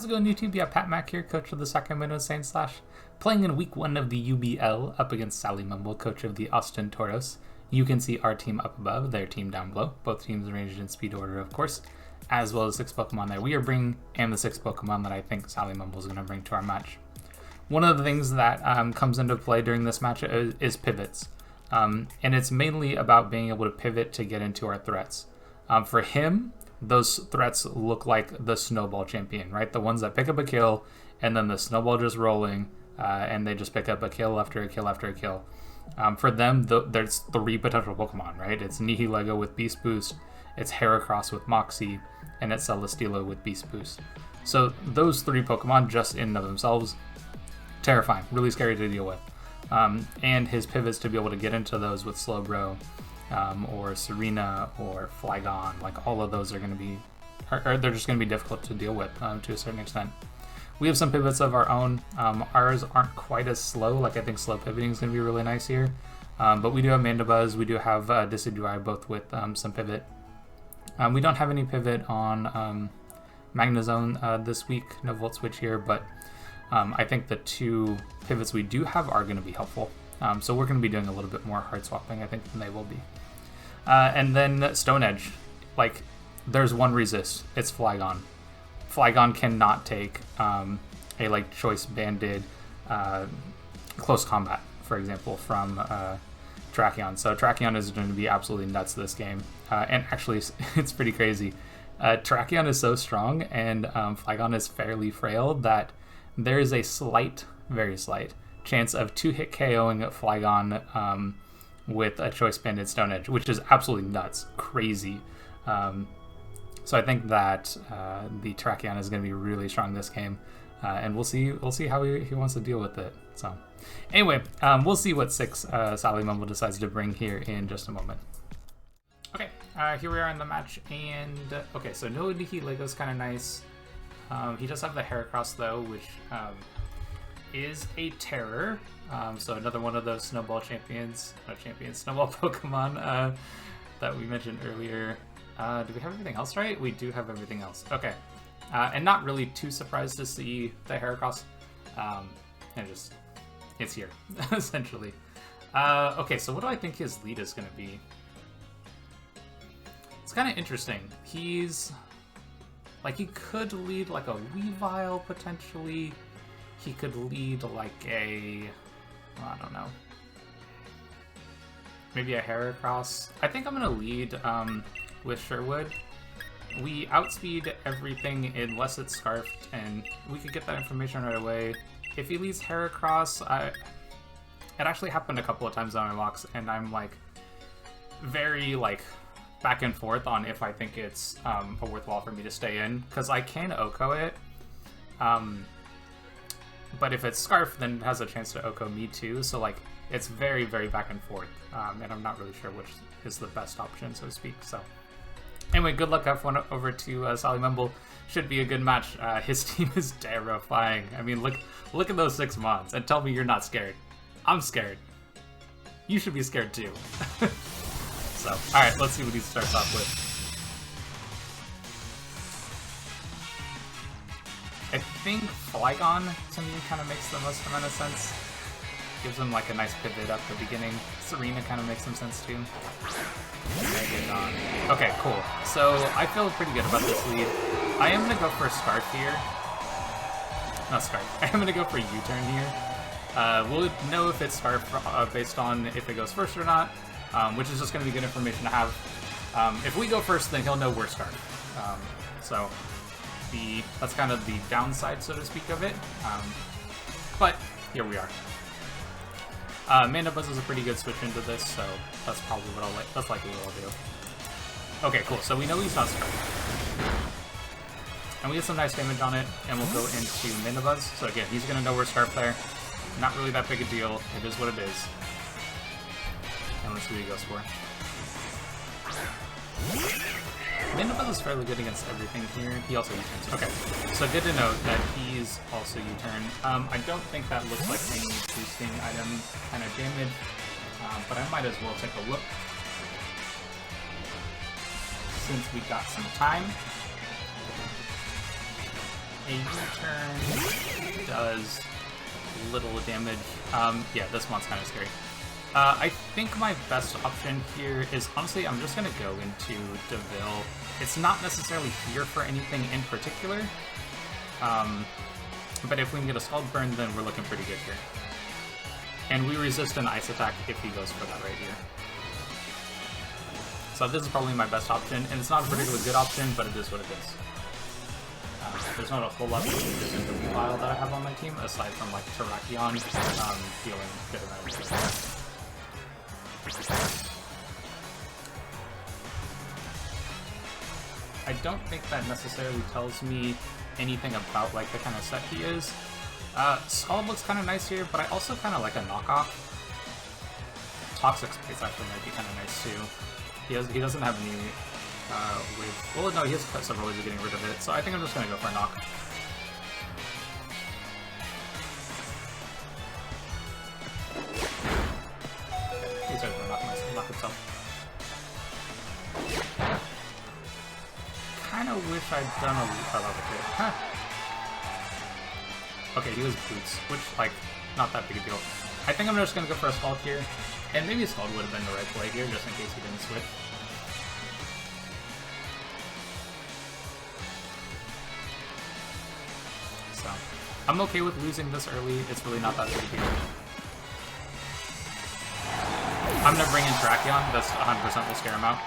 How's it going, YouTube? Yeah, Pat Mack here, coach of the Sacramento Saints Slash, playing in week 1 of the UBL up against SallyMumble, coach of the Austin Tauros. You can see our team up above, their team down below. Both teams arranged in speed order, of course, as well as 6 Pokemon there. We are bringing, and the 6 Pokemon that I think SallyMumble is going to bring to our match. One of the things that comes into play during this match is pivots. And it's mainly about being able to pivot to get into our threats. For him, those threats look like the snowball champion, right? The ones that pick up a kill, and then the snowball just rolling, and they just pick up a kill after a kill after a kill. For them, there's 3 potential Pokemon, right? It's Nihilego with Beast Boost, it's Heracross with Moxie, and it's Celesteela with Beast Boost. So those 3 Pokemon just in and of themselves, terrifying, really scary to deal with. And his pivots to be able to get into those with Slowbro, or Serena, or Flygon, like all of those are going to be, they're just going to be difficult to deal with to a certain extent. We have some pivots of our own. Ours aren't quite as slow, like I think slow pivoting is going to be really nice here. But we do have Mandibuzz, we do have Decidueye, both with some pivot. We don't have any pivot on Magnezone this week, no Volt Switch here, but I think the 2 pivots we do have are going to be helpful. So we're going to be doing a little bit more hard swapping, I think, than they will be. And then Stone Edge. Like, there's one resist. It's Flygon. Flygon cannot take a, like, Choice Banded close combat, for example, from Terrakion. So Terrakion is going to be absolutely nuts this game. And actually, it's pretty crazy. Terrakion is so strong, and Flygon is fairly frail, that there is a slight, very slight, chance of 2-hit KOing Flygon with a Choice Banded Stone Edge, which is absolutely nuts, crazy. So I think that the Terrakion is going to be really strong this game, and we'll see how he wants to deal with it. So anyway, we'll see what 6 SallyMumble decides to bring here in just a moment. Okay, here we are in the match, and okay, so no Nihilego's kind of nice. He does have the Heracross though, which is a terror. So another one of those snowball snowball Pokemon that we mentioned earlier. Do we have everything else right? We do have everything else. Okay. And not really too surprised to see the Heracross. And just, it's here, essentially. Okay, so what do I think his lead is going to be? It's kind of interesting. He's, like, he could lead like a Weavile, potentially. He could lead like a, I don't know, maybe a Heracross. I think I'm going to lead with Sherwood. We outspeed everything unless it's Scarfed, and we could get that information right away. If he leads Heracross, it actually happened a couple of times on my walks, and I'm like very like back and forth on if I think it's a worthwhile for me to stay in, because I can Oko it. But if it's Scarf, then it has a chance to Oko me too, so like it's very, very back and forth, and I'm not really sure which is the best option, so to speak. So anyway, good luck, everyone, over to SallyMumble. Should be a good match. His team is terrifying. I mean, look at those 6 mons, and tell me you're not scared. I'm scared. You should be scared too. So, alright, let's see what he starts off with. I think Flygon, to me, kind of makes the most amount of sense. Gives him like a nice pivot at the beginning. Serena kind of makes some sense too. Okay, cool. So I feel pretty good about this lead. I am going to go for Scarf here. Not Scarf. I am going to go for U-turn here. We'll know if it's Scarf based on if it goes first or not, which is just going to be good information to have. If we go first, then he'll know we're Scarf. So that's kind of the downside, so to speak, of it. But here we are. Mandibuzz is a pretty good switch into this, so that's probably what that's likely what I'll do. Okay, cool. So we know he's not Scarf. And we get some nice damage on it, and we'll go into Mandibuzz. So again, he's going to know we're Scarf there. Not really that big a deal. It is what it is. And let's see what he goes for. Mandibuzz is fairly good against everything here. He also U-turns. Okay, so good to note that he's also U-turn. I don't think that looks like any boosting item kind of damage, but I might as well take a look since we got some time. A U-turn does little damage. Yeah, this one's kind of scary. I think my best option here is, honestly, I'm just going to go into Deville. It's not necessarily here for anything in particular, but if we can get a Scald Burn, then we're looking pretty good here. And we resist an Ice attack if he goes for that right here. So this is probably my best option, and it's not a particularly good option, but it is what it is. There's not a whole lot of changes in the file that I have on my team, aside from like Terrakion dealing good amount of damage. I don't think that necessarily tells me anything about like the kind of set he is. Scald looks kind of nice here, but I also kind of like a knockoff. Toxic Space actually might be kind of nice too. He doesn't have any well, no, he has several ways of getting rid of it, so I think I'm just gonna go for a knock. He's going to knock himself. Kinda wish I'd done a Levitate. Huh. Okay, he was Boots, which, like, not that big a deal. I think I'm just gonna go for a Scald here, and maybe a Scald would have been the right play here, just in case he didn't switch. So, I'm okay with losing this early, it's really not that big a deal. I'm gonna bring in Terrakion, that's 100% will scare him out.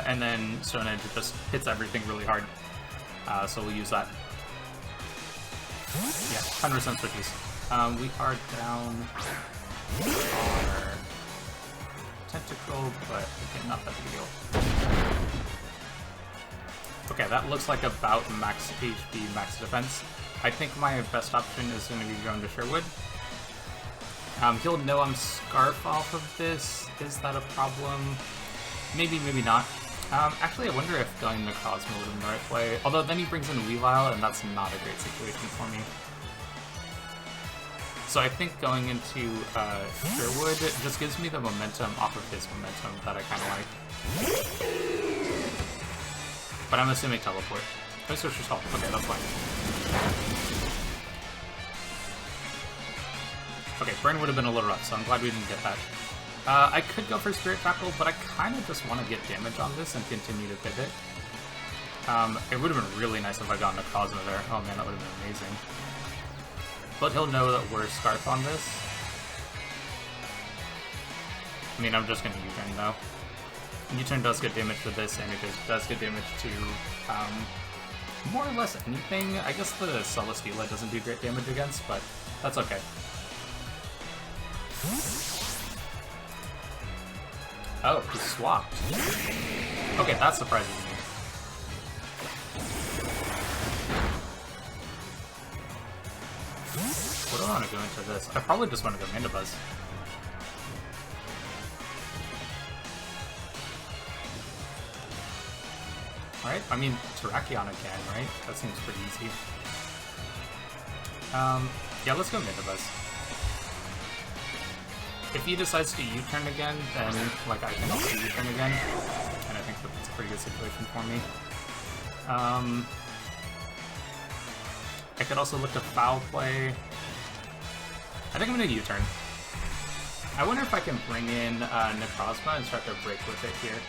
And then Stone Edge just hits everything really hard, so we'll use that. Yeah, 100% switches. We are down our Tentacle, but again, not that big a deal. Okay, that looks like about max HP, max defense. I think my best option is going to be going to Sherwood. He'll know I'm Scarf off of this. Is that a problem? Maybe, maybe not. Actually, I wonder if going Necrozma would have been the right play. Although then he brings in Weavile, and that's not a great situation for me. So I think going into Sherwood just gives me the momentum off of his momentum that I kind of like. But I'm assuming Teleport. Oh, Switch yourself. Okay, that's fine. Okay, Burn would have been a little rough, so I'm glad we didn't get that. I could go for Spirit Tackle, but I kind of just want to get damage on this and continue to pivot. It would have been really nice if I got Necrozma there. Oh man, that would have been amazing. But he'll know that we're Scarf on this. I mean, I'm just going to U-turn though. U-turn does good damage to this, and it does good damage to more or less anything. I guess the Celesteela doesn't do great damage against, but that's okay. Oh, he swapped. Okay, that surprises me. What do I want to go into this? I probably just want to go Mandibuzz. Alright, I mean, Terrakion again, right? That seems pretty easy. Yeah, let's go Mandibuzz. If he decides to U-turn again, then, like, I can also U-turn again. And I think that's a pretty good situation for me. I could also look to Foul Play. I think I'm going to U-turn. I wonder if I can bring in Necrozma and start to break with it here.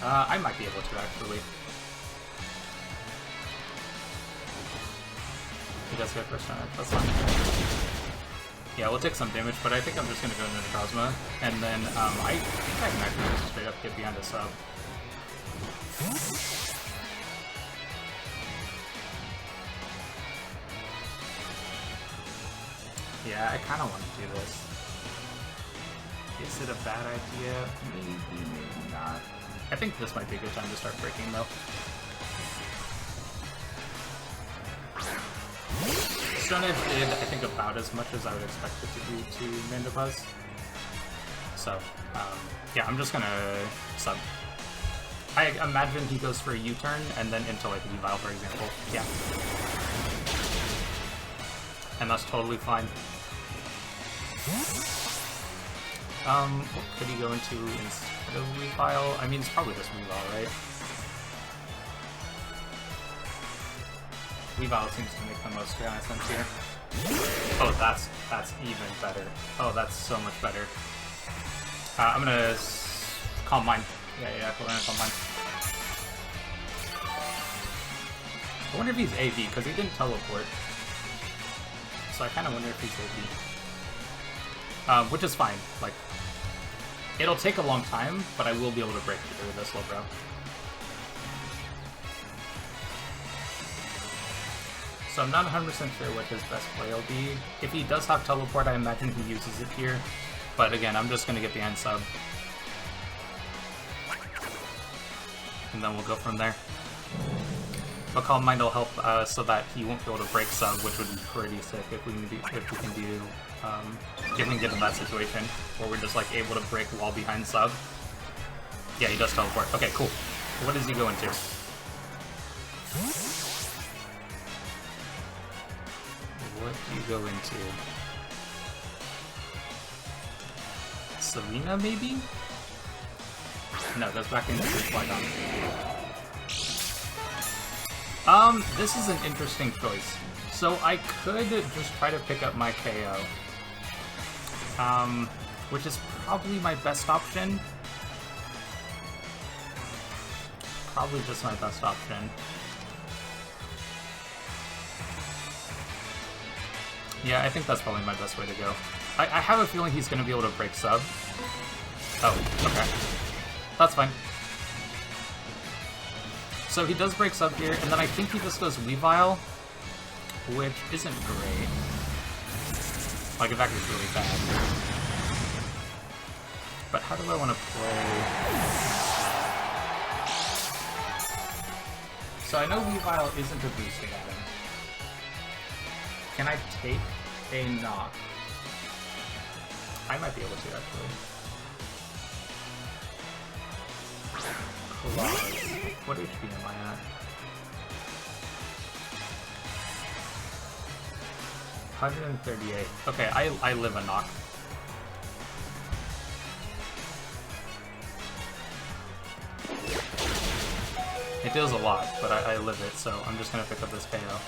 I might be able to, actually. He does get first damage, that's fine. Yeah, we'll take some damage, but I think I'm just going to go into Necrozma, and then I think I can actually just straight up get behind a sub. Yeah, I kind of want to do this. Is it a bad idea? Maybe, maybe not. I think this might be a good time to start breaking, though. Stone Edge did, I think, about as much as I would expect it to do to Mandibuzz. So, yeah, I'm just gonna sub. I imagine he goes for a U-turn and then into like Weavile, for example. Yeah. And that's totally fine. What could he go into instead of Weavile? I mean, it's probably just Weavile, right? Weavile seems to make the most sense here. Oh, that's even better. Oh, that's so much better. I'm gonna Calm Mind. Yeah, we're gonna Calm Mind. I wonder if he's AV, because he didn't teleport. So I kind of wonder if he's AV. Which is fine. Like, it'll take a long time, but I will be able to break through with this Slowbro. So I'm not 100% sure what his best play will be. If he does have teleport, I imagine he uses it here. But again, I'm just going to get behind sub. And then we'll go from there. But Calm Mind will help so that he won't be able to break sub, which would be pretty sick if we can get in that situation where we're just like able to break while behind sub. Yeah, he does teleport. Okay, cool. What does he go into? What do you go into? Selena, maybe? No, goes back into Flygon. This is an interesting choice. So I could just try to pick up my KO. Which is probably my best option. Probably just my best option. Yeah, I think that's probably my best way to go. I have a feeling he's going to be able to break sub. Oh, okay. That's fine. So he does break sub here, and then I think he just goes Weavile, which isn't great. Like, in fact, it's really bad. But how do I want to play? So I know Weavile isn't a boosting item. Can I take a knock? I might be able to, actually. Claws. What HP am I at? 138. Okay, I live a knock. It deals a lot, but I live it, so I'm just gonna pick up this KO.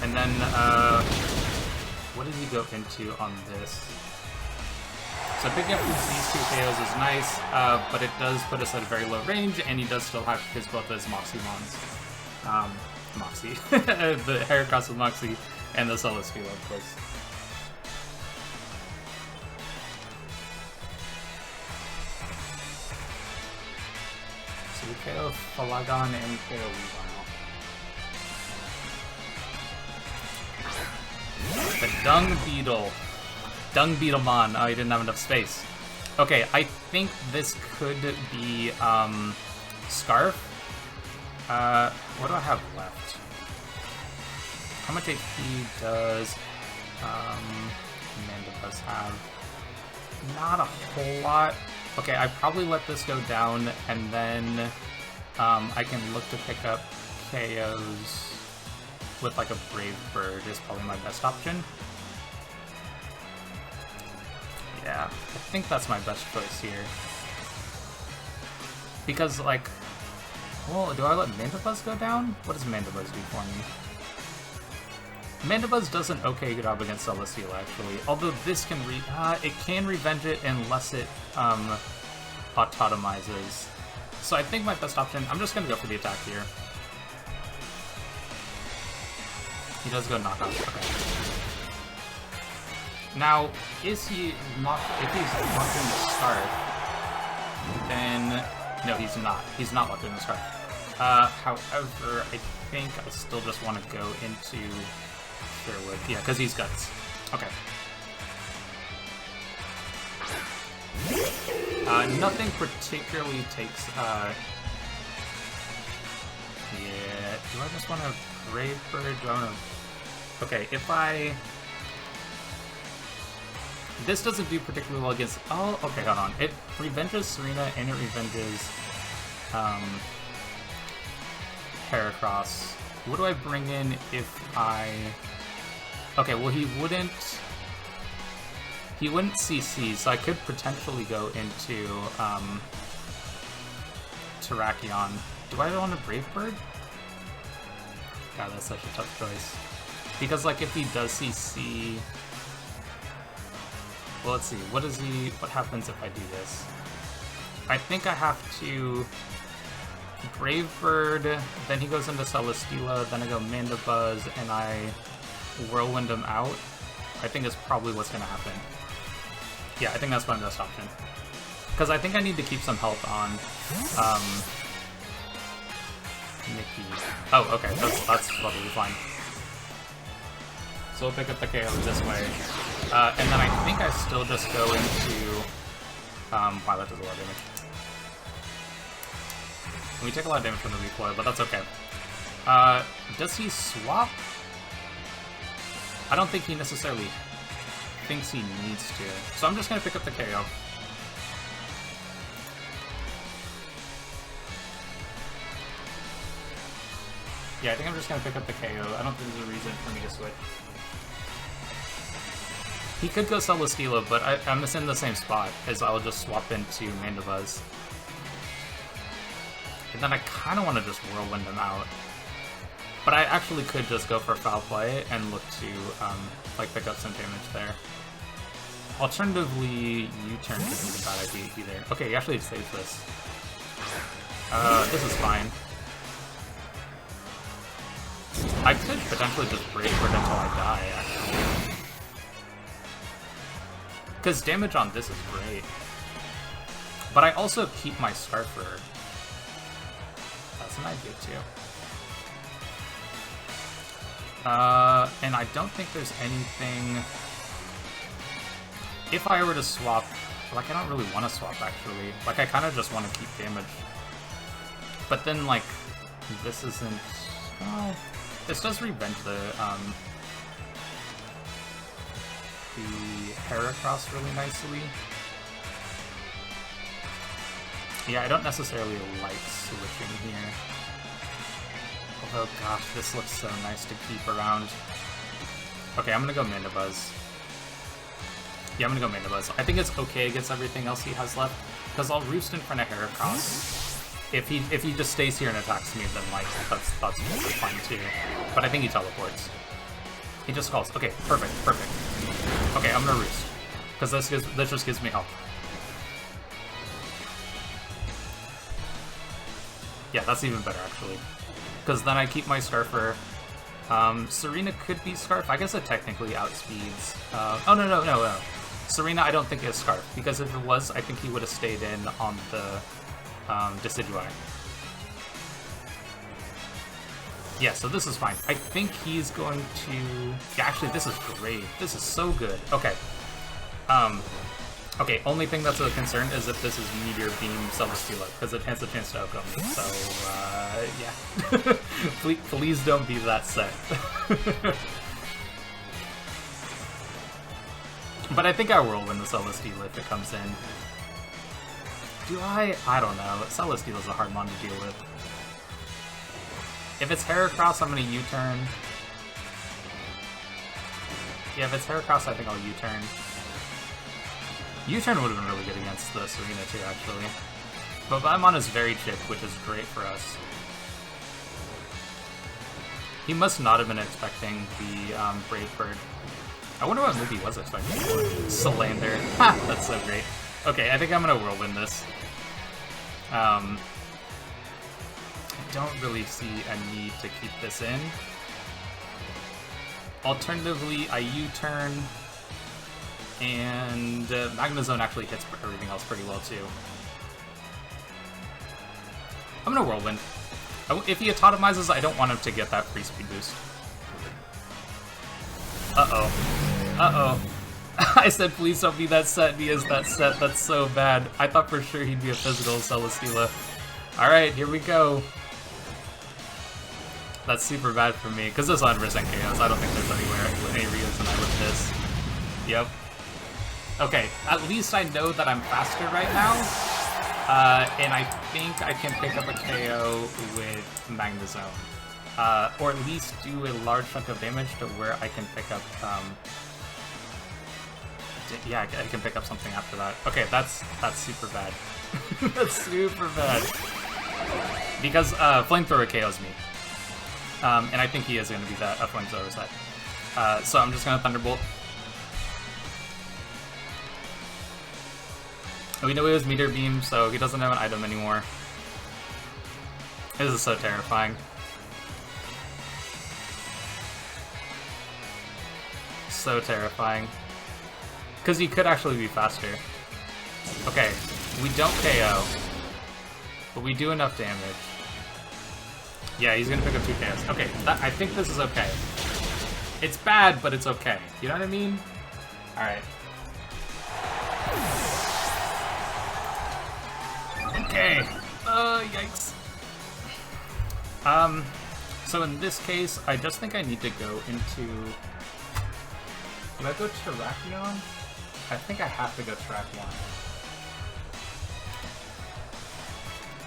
And then, what does he go into on this? So picking up these two KOs is nice, but it does put us at a very low range, and he does still have his both his Moxie Mons. Moxie. The Heracross with Moxie, and the Celesteela, of course. So we KO Flygon and we KO Weavile. The Dung Beetle. Dung Beetlemon. Oh, he didn't have enough space. Okay, I think this could be Scarf. What do I have left? How much HP does Mandibuzz have? Not a whole lot. Okay, I probably let this go down, and then I can look to pick up KOs with like a Brave Bird is probably my best option. Yeah, I think that's my best choice here. Because, like, well, do I let Mandibuzz go down? What does Mandibuzz do for me? Mandibuzz does an okay job against Celesteela, actually. Although this can it can revenge it unless it autotomizes. So I think my best option, I'm just gonna go for the attack here. He does go knockoff, okay. Now, is he not, if he's locked in the Scarf, then, no, he's not. He's not locked in the Scarf. However, I think I still just want to go into Sherwood. Yeah, because he's Guts. Okay. Nothing particularly takes, yeah, do I just want to Brave Bird? Do I want to, okay, if I This doesn't do particularly well against... Oh, okay, hold on. It revenges Serena and it revenges Heracross. What do I bring in if I... Okay, well he wouldn't CC, so I could potentially go into Terrakion. Do I want a Brave Bird? God, that's such a tough choice. Because like if he does CC... Well, let's see. What happens if I do this? I think I have to Brave Bird, then he goes into Celesteela, then I go Mandibuzz, and I Whirlwind him out. I think is probably what's going to happen. Yeah, I think that's my best option. Because I think I need to keep some health on Nikki. Oh, okay. That's probably fine. So we'll pick up the KO this way. And then I think I still just go into... wow, that does a lot of damage. We take a lot of damage from the recoil, but that's okay. Does he swap? I don't think he necessarily thinks he needs to. So I'm just going to pick up the KO. Yeah, I think I'm just going to pick up the KO. I don't think there's a reason for me to switch. He could go Celesteela, but I'm in the same spot, as I'll just swap into Mandibuzz. And then I kind of want to just Whirlwind him out. But I actually could just go for Foul Play and look to, like, pick up some damage there. Alternatively, U-turn could be a bad idea either. Okay, he actually saves this. This is fine. I could potentially just Brave Bird until I die, actually. Because damage on this is great. But I also keep my Scarfer. That's an idea, too. And I don't think there's anything... If I were to swap... Like, I don't really want to swap, actually. Like, I kind of just want to keep damage. But then, like, this isn't... Oh, this does revenge the Heracross really nicely. Yeah, I don't necessarily like switching here. Although, gosh, this looks so nice to keep around. Okay, I'm gonna go Mandibuzz. Yeah, I'm gonna go Mandibuzz. I think it's okay against everything else he has left, because I'll Roost in front of Heracross. If he just stays here and attacks me, then like that's fine too. But I think he teleports. He just calls. Okay, perfect. Okay, I'm gonna Roost, because this just gives me health. Yeah, that's even better actually, because then I keep my Scarfer. Serena could be Scarf. I guess it technically outspeeds. Oh no. Serena, I don't think is Scarf, because if it was, I think he would have stayed in on the Decidueye. Yeah, so this is fine. I think he's going to... Yeah, actually, this is great. This is so good. Okay. Okay, only thing that's a concern is if this is Meteor Beam Celesteela, because it has a chance to outgo me. So, yeah. please don't be that set. But I think I will win the Celesteela if it comes in. Do I? I don't know. Celesteela's a hard one to deal with. If it's Heracross, I'm going to U-turn. Yeah, if it's Heracross, I think I'll U-turn. U-turn would have been really good against the Serena too, actually. But Paimon is very chipped, which is great for us. He must not have been expecting the Brave Bird. I wonder what move he was expecting. Salander. Ha! That's so great. Okay, I think I'm going to Whirlwind this. I don't really see a need to keep this in. Alternatively, I U-turn, and Magnezone actually hits everything else pretty well too. I'm gonna Whirlwind. If he autotomizes, I don't want him to get that free speed boost. Uh-oh. I said please don't be that set, and he is that set. That's so bad. I thought for sure he'd be a physical Celesteela. Alright, here we go. That's super bad for me, because this 100% KOs. I don't think there's any reason I would miss. Yep. Okay, at least I know that I'm faster right now. And I think I can pick up a KO with Magnezone. Or at least do a large chunk of damage to where I can pick up, yeah, I can pick up something after that. Okay, that's super bad. That's super bad. Because Flamethrower KOs me. And I think he is going to be a Flamethrower set. So I'm just going to Thunderbolt. We know he has Meteor Beam, so he doesn't have an item anymore. This is so terrifying. So terrifying. Because he could actually be faster. Okay, we don't KO. But we do enough damage. Yeah, he's gonna pick up 2 KOs. Okay, I think this is okay. It's bad, but it's okay. You know what I mean? Alright. Okay. Yikes. So in this case, I just think I need to go into... Do I go Terrakion? I think I have to go Terrakion.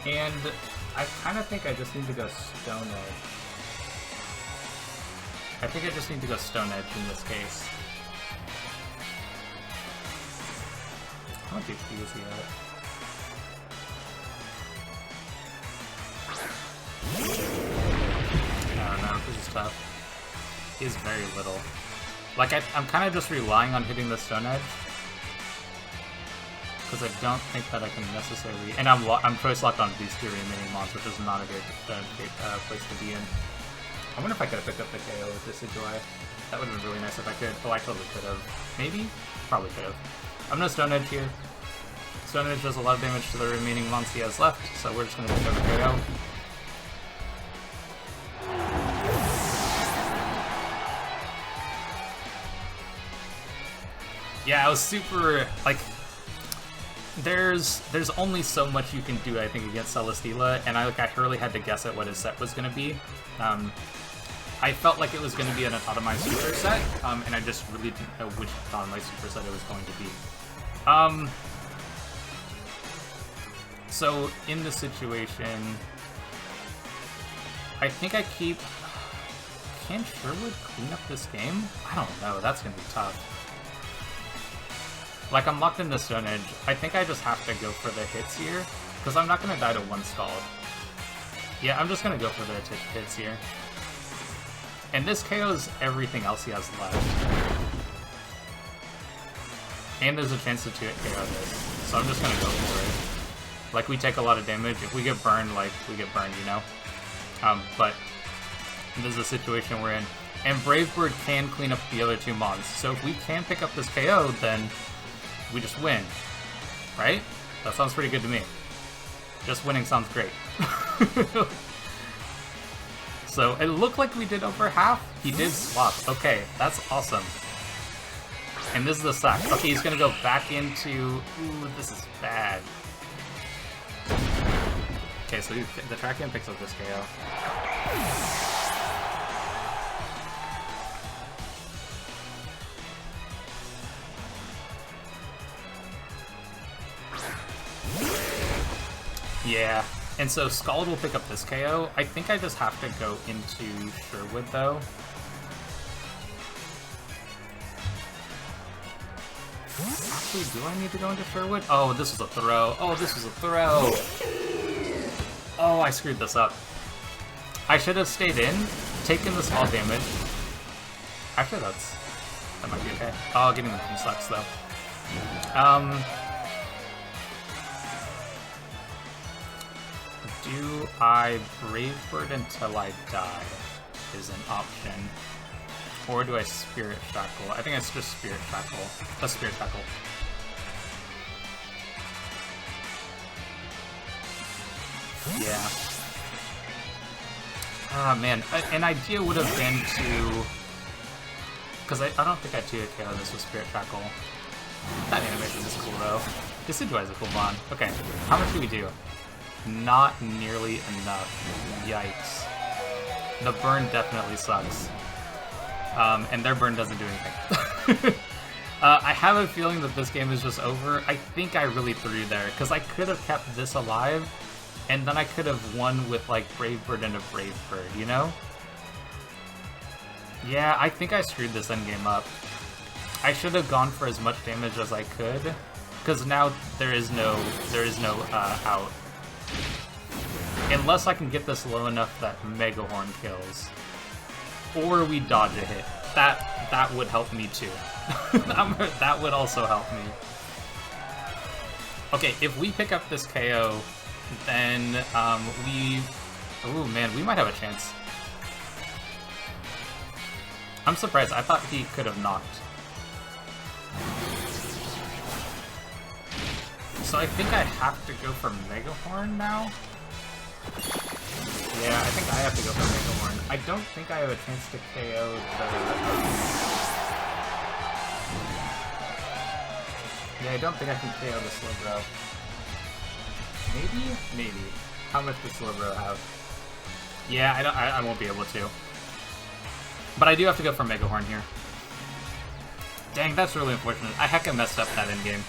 And I kind of think I just need to go Stone Edge. I think I just need to go Stone Edge in this case. How much HP is he at? I don't know, this is tough. He has very little. Like, I'm kind of just relying on hitting the Stone Edge. Because I don't think that I can necessarily... And I'm choice locked on these 2 remaining mons, which is not a great place to be in. I wonder if I could have picked up the KO with this Decidueye. That would have been really nice if I could. Oh, I totally could have. Maybe? Probably could have. I'm going to Stone Edge here. Stone Edge does a lot of damage to the remaining mons he has left, so we're just going to pick up the KO. Yeah, I was super, like, there's only so much you can do, I think, against Celesteela, and I really had to guess at what his set was going to be. I felt like it was going to be an Autotomai Super set, and I just really didn't know which Autotomai Super set it was going to be. So, in this situation, I think I keep... Can Sherwood clean up this game? I don't know, that's going to be tough. Like, I'm locked into Stone Edge. I think I just have to go for the hits here, because I'm not going to die to 1 Scald. Yeah, I'm just going to go for the hits here. And this KOs everything else he has left. And there's a chance to 2-hit KO this, so I'm just going to go for it. Like, we take a lot of damage. If we get burned, like, we get burned, you know? But this is a situation we're in. And Brave Bird can clean up the other 2 mons, so if we can pick up this KO, then... we just win, right? That sounds pretty good to me. Just winning sounds great. So it looked like we did over half. He did swap. Okay, that's awesome. And this is the sack. Okay, he's gonna go back into... Ooh, this is bad. Okay, so the Terrakion picks up this KO. Yeah, and so Scald will pick up this KO. I think I just have to go into Sherwood, though. Actually, do I need to go into Sherwood? Oh, this was a throw. Oh, this was a throw. Oh, I screwed this up. I should have stayed in, taken the small damage. Actually, that might be okay. Oh, getting the team sucks, though. Do I Brave Bird until I die is an option. Or do I Spirit Shackle? I think it's just Spirit Shackle. A Spirit Shackle. Yeah. Ah, man. An idea would have been to... Because I don't think I 2-hit KO this with Spirit Shackle. That animation is cool, though. Decidueye is a cool bond. Okay, how much do we do? Not nearly enough. Yikes. The burn definitely sucks. And their burn doesn't do anything. I have a feeling that this game is just over. I think I really threw there, because I could have kept this alive, and then I could have won with, like, Brave Bird and a Brave Bird, you know? Yeah, I think I screwed this endgame up. I should have gone for as much damage as I could, because now there is no out. Unless I can get this low enough that Mega Horn kills. Or we dodge a hit. That would help me too. That would also help me. Okay, if we pick up this KO, then ooh man, we might have a chance. I'm surprised. I thought he could have knocked. So I think I have to go for Mega Horn now. Yeah, I think I have to go for Mega Horn. I don't think I have a chance to KO the... Yeah, I don't think I can KO the Slowbro. Maybe? Maybe. How much does Slowbro have? Yeah, I won't be able to. But I do have to go for Mega Horn here. Dang, that's really unfortunate. I hecka messed up that endgame.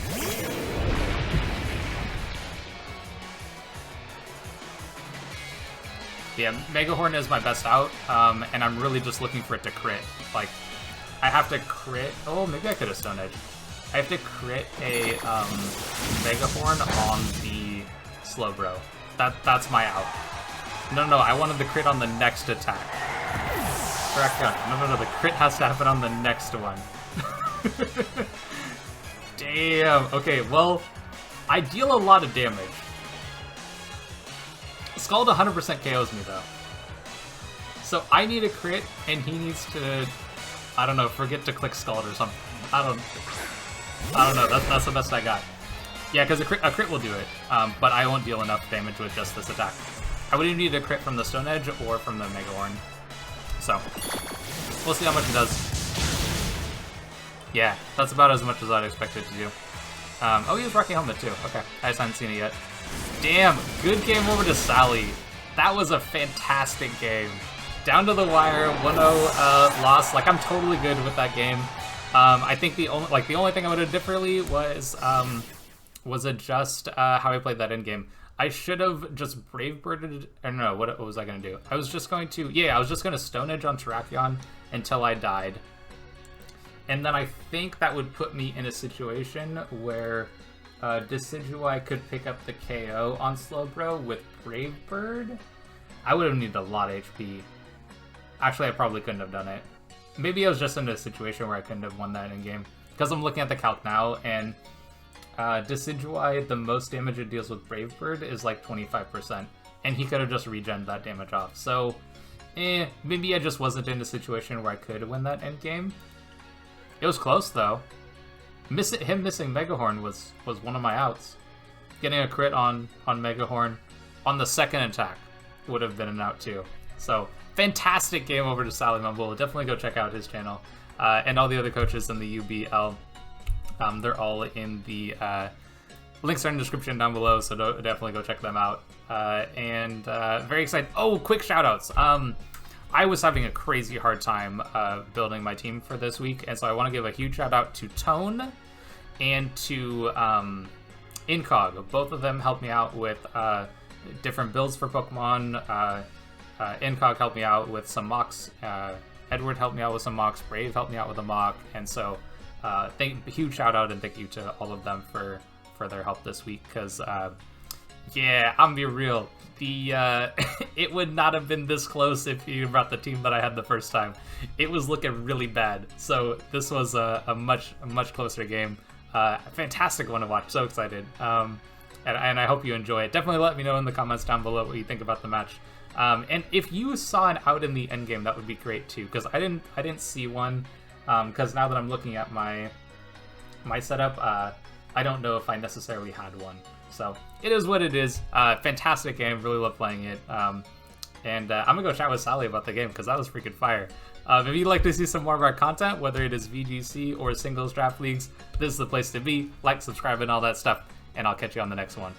Yeah, Mega Horn is my best out, and I'm really just looking for it to crit. Like, I have to crit... Oh, maybe I could have Stone Edge. I have to crit a Mega Horn on the Slowbro. That's my out. No, I wanted the crit on the next attack. Terrakion. No, the crit has to happen on the next one. Damn. Okay, well, I deal a lot of damage. Scald 100% KOs me, though. So I need a crit, and he needs to, I don't know, forget to click Scald or something. I don't know, that's the best I got. Yeah, because a crit will do it, but I won't deal enough damage with just this attack. I would even need a crit from the Stone Edge or from the Mega Horn. So, we'll see how much it does. Yeah, that's about as much as I'd expect it to do. Oh, he has Rocky Helmet, too. Okay, I just haven't seen it yet. Damn, good game over to Sally. That was a fantastic game. Down to the wire, 1-0 loss. Like, I'm totally good with that game. I think the only thing I would have differently was adjust how I played that end game. I should have just Brave Birded. I don't know, what was I going to do? I was just going to, I was just going to Stone Edge on Terrakion until I died. And then I think that would put me in a situation where Decidueye could pick up the KO on Slowbro with Brave Bird. I would have needed a lot of HP. Actually, I probably couldn't have done it. Maybe I was just in a situation where I couldn't have won that in game. Because I'm looking at the calc now, and Decidueye, the most damage it deals with Brave Bird is like 25%. And he could have just regened that damage off. So, maybe I just wasn't in a situation where I could win that end game. It was close, though. Him missing Mega Horn was one of my outs. Getting a crit on Mega Horn on the second attack would have been an out, too. So, fantastic game over to SallyMumble. Definitely go check out his channel. And all the other coaches in the UBL. They're all in the links are in the description down below, so definitely go check them out. Very excited. Oh, quick shoutouts. I was having a crazy hard time building my team for this week, and so I want to give a huge shout out to Tone and to Incog. Both of them helped me out with different builds for Pokemon. Incog helped me out with some mocks. Edward helped me out with some mocks. Brave helped me out with a mock, and so huge shout out and thank you to all of them for their help this week. Because yeah, I'm gonna be real. It would not have been this close if you brought the team that I had the first time. It was looking really bad. So this was a much closer game. Fantastic one to watch. So excited. And I hope you enjoy it. Definitely let me know in the comments down below what you think about the match. And if you saw an out in the end game, that would be great too. Because I didn't see one. Because now that I'm looking at my setup, I don't know if I necessarily had one. So it is what it is. Fantastic game. Really love playing it. I'm gonna go chat with Sally about the game because that was freaking fire. If you'd like to see some more of our content, whether it is VGC or singles draft leagues, this is the place to be. Like, subscribe, and all that stuff. And I'll catch you on the next one.